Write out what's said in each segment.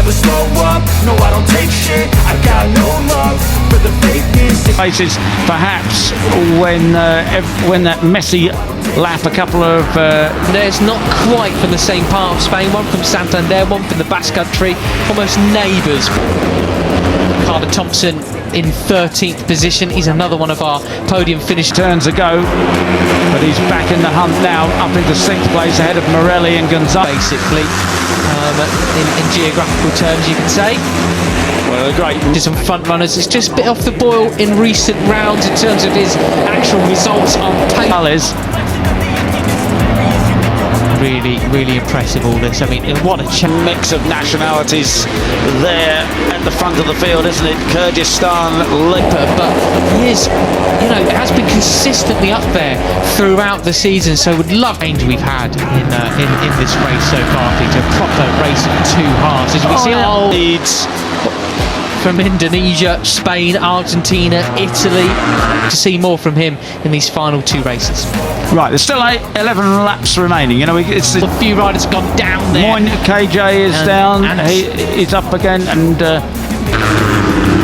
never slow up, no I don't take shit, I got no love for the fakeness. Places perhaps when that messy lap a couple of There's not quite from the same part of Spain, one from Santander, one from the Basque Country, almost neighbours. Carter Thompson in 13th position, he's another one of our podium finish turns ago, but he's back in the hunt now, up into 6th place ahead of Morelli and Gonzalez. basically, in geographical terms you can say. Well, great. To some front runners, it's just a bit off the boil in recent rounds in terms of his actual results on pace. Really impressive all this. I mean, what a Mix of nationalities there at the front of the field, isn't it? Kyrgyzstan, but he is, you know, it has been consistently up there throughout the season. So would love the change we've had in this race so far. To a proper race of two halves, as we see Leeds from Indonesia, Spain, Argentina, Italy. To see more from him in these final two races. Right, there's still 11 laps remaining. You know, it's A few riders have gone down there. Moin KJ is down. He's up again, and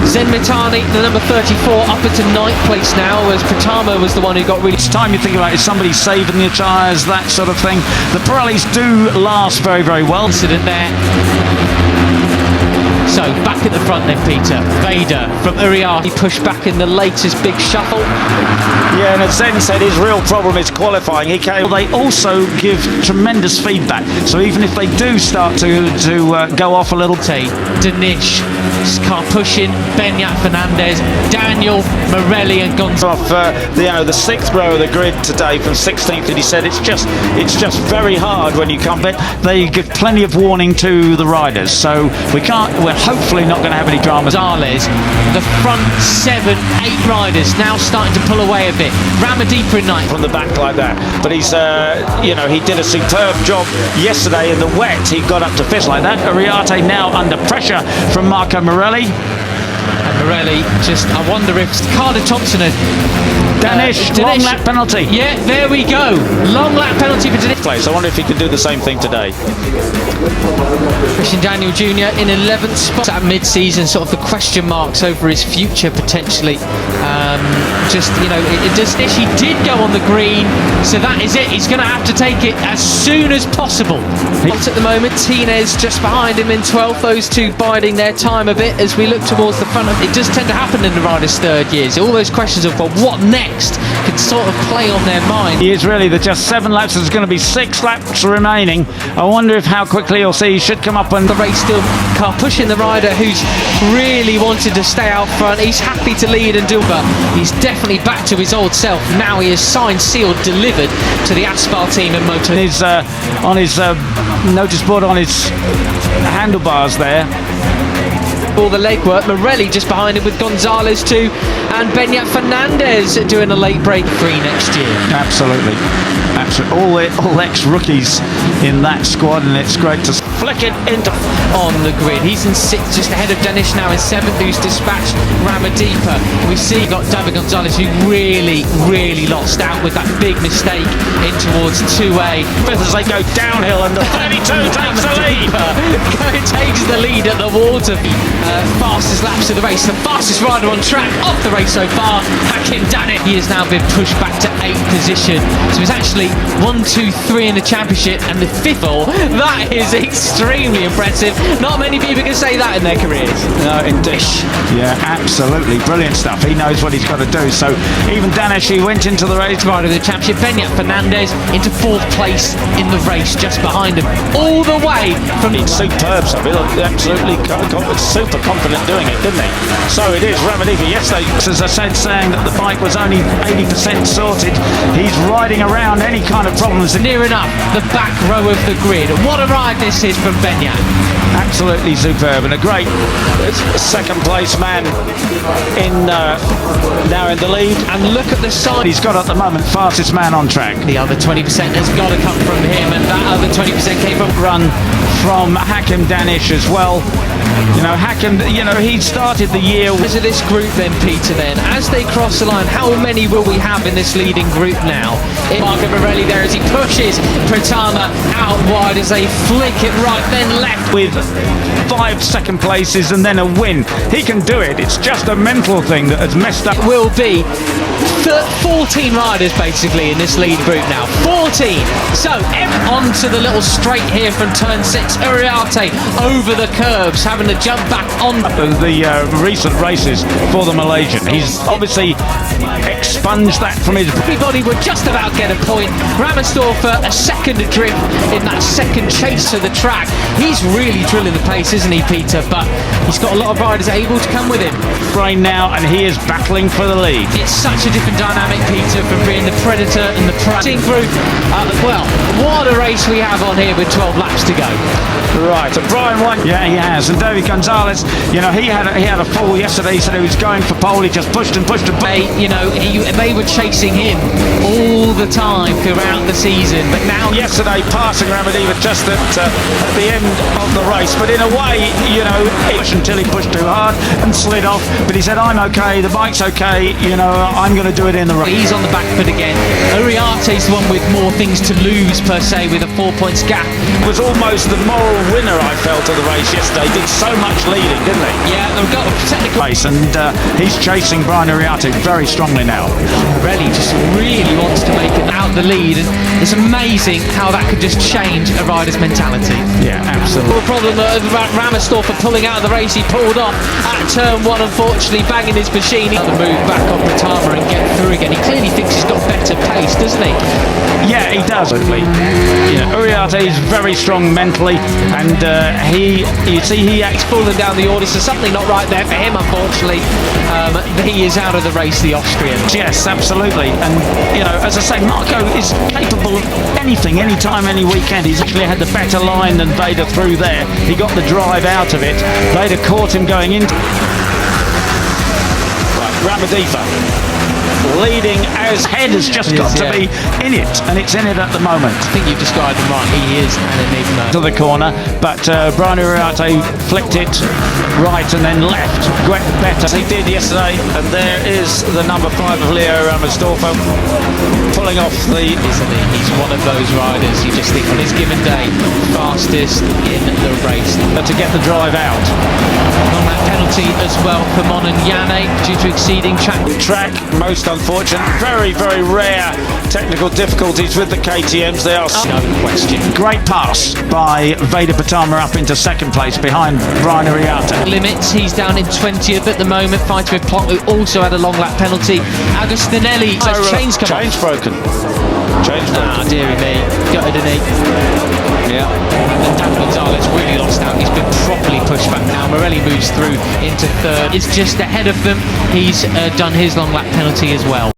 Zen Mitani, the number 34, up into 9th place now, as Pratama was the one who got really... It's time you think about, is somebody saving the tyres, that sort of thing. The Pirellis do last very, very well. Incident there. So, back at the front then, Peter. Veda from Uriah, he pushed back in the latest big shuffle. Yeah, and as Zen said, his real problem is qualifying. They also give tremendous feedback. So even if they do start to go off a little... Danish, car pushing, Benyat Fernandez, Daniel, Morelli and Gonzalez. Off the 6th row of the grid today from 16th, and he said it's just very hard when you come back. They give plenty of warning to the riders, so we're hopefully not going to have any dramas. Gonzalez, the front 7, 8 riders now starting to pull away a bit. Ramadipa in 9th. From the back like that, but he's he did a superb job yesterday in the wet. He got up to 5th like that. Ariate now under pressure from Marco Morelli. And Morelli, I wonder if Carter Thompson had... Danish, long lap penalty. Yeah, there we go. Long lap penalty for Danish. Place. I wonder if he could do the same thing today. Christian Daniel Jr. in 11th spot at mid-season, sort of the question marks over his future potentially. He did go on the green, so that is it. He's going to have to take it as soon as possible. At the moment, Tinez just behind him in 12th. Those two biding their time a bit as we look towards the front. It does tend to happen in the riders' third years. All those questions of, well, what next, can sort of play on their mind. He is really, there's just 7 laps. There's going to be 6 laps remaining. I wonder how quickly you'll see he should come up and... The race still car pushing the rider who's really wanted to stay out front. He's happy to lead and do, but he's definitely back to his old self. Now he is signed, sealed, delivered to the Asphalt team and Moto. On his notice board on his handlebars there. All the legwork. Morelli just behind him with Gonzalez too, and Benyat Fernandez doing a late break free next year. Absolutely. All ex-rookies in that squad, and it's great to flick it into on the grid. He's in 6th, just ahead of Danish now in 7th, who's dispatched Ramadipa. We see got David Gonzalez, who really lost out with that big mistake in towards 2A. As they go downhill, and the 32 takes the lead. Takes the lead at the water. Fastest laps of the race, the fastest rider on track of the race so far, Hakim Danish. He has now been pushed back to 8th position. So it's actually 1, 2, 3 in the championship, and the 5th all. That is extremely impressive. Not many people can say that in their careers. No, indeed. Yeah, absolutely. Brilliant stuff. He knows what he's got to do. So even Danish, he went into the race. Rider of the championship, Benyat Fernandez, into 4th place in the race, just behind him. All the way from... It's superb. So he looked absolutely super confident doing it, didn't he? So it is Ramadipa. Yesterday, as I said, saying that the bike was only 80% sorted. He's riding around any kind of problems. Near enough the back row of the grid. What a ride this is from Benyat. Absolutely superb, and a great 2nd place man now in the lead. And look at the side he's got at the moment, fastest man on track. The other 20% has got to come from him, and that other 20% came from run from Hakim Danish as well. You know, he started the year with... As of this group then, Peter, then, as they cross the line, how many will we have in this leading group now? Marco Morelli there as he pushes Pratama out wide as they flick it right, then left. With 5 second places and then a win. He can do it. It's just a mental thing that has messed up. Will be 14 riders basically in this lead group now. 14. So on to the little straight here from turn 6. Uriarte over the curbs, having to jump back on the recent races for the Malaysian. He's obviously expunged that from his... Everybody would just about get a point. Ramensdorfer a second adrift in that second chase to the track. He's really drilling the pace, isn't he, Peter? But he's got a lot of riders able to come with him. Brain now, and he is battling for the lead. It's such a different dynamic, Peter, from being the predator and the prey group. Well, what a race we have on here with 12 laps to go. Right, and Brian White, yeah, he has, and David Gonzalez, you know, he had a fall yesterday. He said he was going for pole. He just pushed and pushed and pushed. They were chasing him all the time throughout the season, but now yesterday passing Ramadiva just at the end of the race, but in a way, you know, until he pushed too hard and slid off. But he said, "I'm okay. The bike's okay. You know, I'm going to do it in the race." He's on the back foot again. Uriarte's the one with more things to lose per se, with a 4 points gap. It was almost the moral winner, I felt, of the race yesterday. Did so much leading, didn't he? Yeah, they've got a technical race, and he's chasing Brian Uriarte very strongly now. Morelli just really wants to make it out the lead, and it's amazing how that could just change a rider's mentality. Yeah, absolutely. The problem Ramensdorfer pulling out of the race. He pulled off at turn 1, unfortunately, banging his machine. He's to move back on Pratama and get through again. He clearly thinks he's got better pace, doesn't he? Yeah, he does. Absolutely. You know, Uriarte is very strong mentally, and he acts falling down the order, so something not right there for him, unfortunately. He is out of the race, the Austrian. Yes, absolutely. And, you know, as I say, Marco is capable of anything, anytime, any weekend. He's actually had the better line than Veda through there. He got the drive out of it. Veda caught him going into... Right, Ramadiva leading as head has just got to be in it, and it's in it at the moment. I think you've described him right. He is an enigma. To the corner, but Brian Uriarte flicked it right and then left better as he did yesterday, and there is the number 5 of Leo Ramensdorfer pulling off the... Isn't he? He's one of those riders you just think on his given day, fastest in the race. But to get the drive out. On that penalty as well for Mon and Yane due to exceeding track. Most unfortunate. Very, very rare technical difficulties with the KTMs. They are... No question. Great pass by Veda Pratama up into second place behind Brian Uriarte. Limits, he's down in 20th at the moment, fighting with Plot, who also had a long lap penalty. Agostinelli, chains broken. Ah, dearie me. Gutted, didn't he? Yeah. And Dan Gonzalez really lost out. He's been properly pushed back now. Morelli moves through into 3rd. It's just ahead of them. He's done his long lap penalty as well.